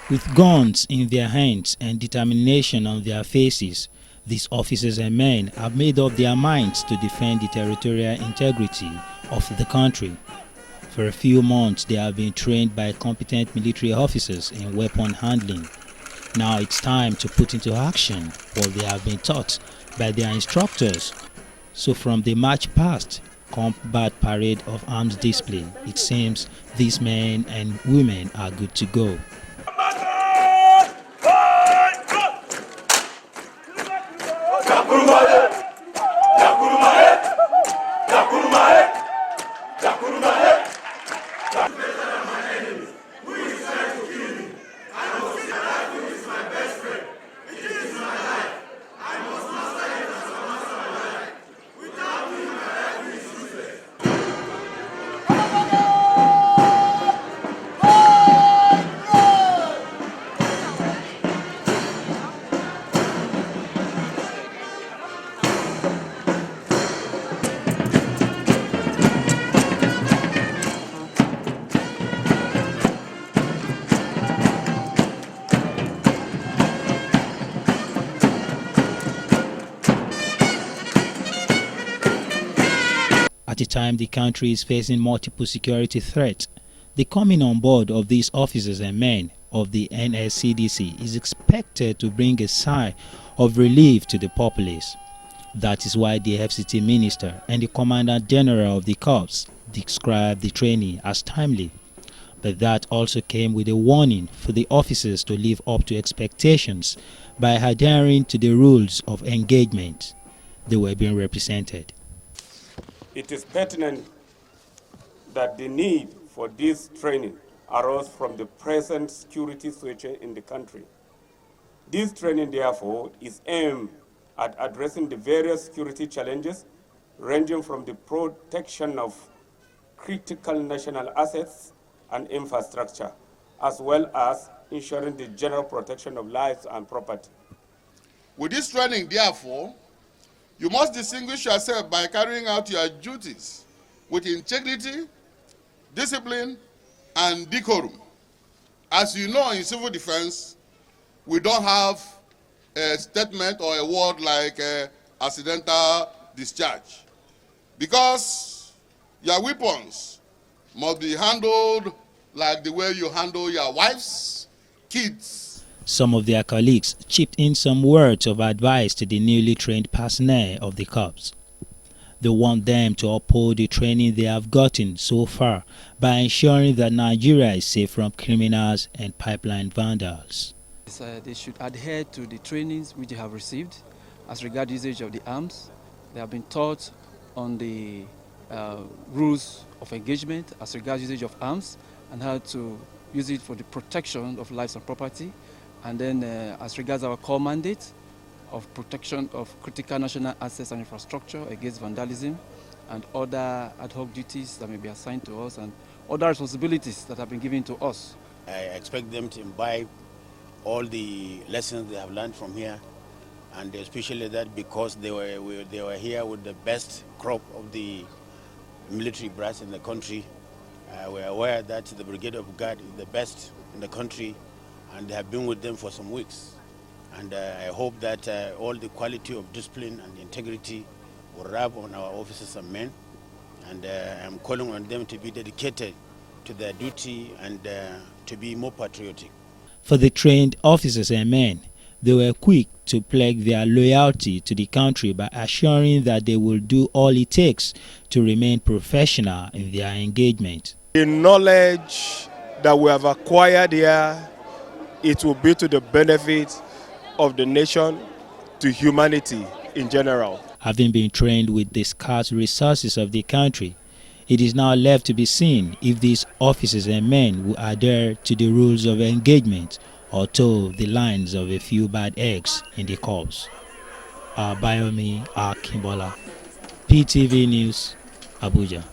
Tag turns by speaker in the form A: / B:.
A: With guns in their hands and determination on their faces, these officers and men have made up their minds to defend the territorial integrity of the country. For a few months, they have been trained by competent military officers in weapon handling. Now it's time to put into action what they have been taught by their instructors. So from the march past combat parade of arms display, it seems these men and women are good to go. At a time the country is facing multiple security threats, the coming on board of these officers and men of the NSCDC is expected to bring a sigh of relief to the populace. That is why the FCT Minister and the Commandant General of the Corps described the training as timely. But that also came with a warning for the officers to live up to expectations by adhering to the rules of engagement they were being represented.
B: It is pertinent that the need for this training arose from the present security situation in the country. This training, therefore, is aimed at addressing the various security challenges ranging from the protection of critical national assets and infrastructure, as well as ensuring the general protection of lives and property.
C: With this training, therefore, you must distinguish yourself by carrying out your duties with integrity, discipline, and decorum. As you know, in civil defense, we don't have a statement or a word like accidental discharge, because your weapons must be handled like the way you handle your wives, kids.
A: Some of their colleagues chipped in some words of advice to the newly trained personnel of the Corps. They want them to uphold the training they have gotten so far by ensuring that Nigeria is safe from criminals and pipeline vandals.
D: They should adhere to the trainings which they have received as regards usage of the arms. They have been taught on the rules of engagement as regards usage of arms and how to use it for the protection of lives and property. And then as regards our core mandate of protection of critical national assets and infrastructure against vandalism and other ad hoc duties that may be assigned to us and other responsibilities that have been given to us.
E: I expect them to imbibe all the lessons they have learned from here, and especially that because they were here with the best crop of the military brass in the country. We are aware that the Brigade of Guard is the best in the country, and they have been with them for some weeks. And I hope that all the quality of discipline and integrity will rub on our officers and men. And I'm calling on them to be dedicated to their duty and to be more patriotic.
A: For the trained officers and men, they were quick to pledge their loyalty to the country by assuring that they will do all it takes to remain professional in their engagement.
F: The knowledge that we have acquired here, it will be to the benefit of the nation, to humanity in general.
A: Having been trained with the scarce resources of the country, it is now left to be seen if these officers and men will adhere to the rules of engagement or toe the lines of a few bad eggs in the Corps. Bayomi Akimbola, PTV News, Abuja.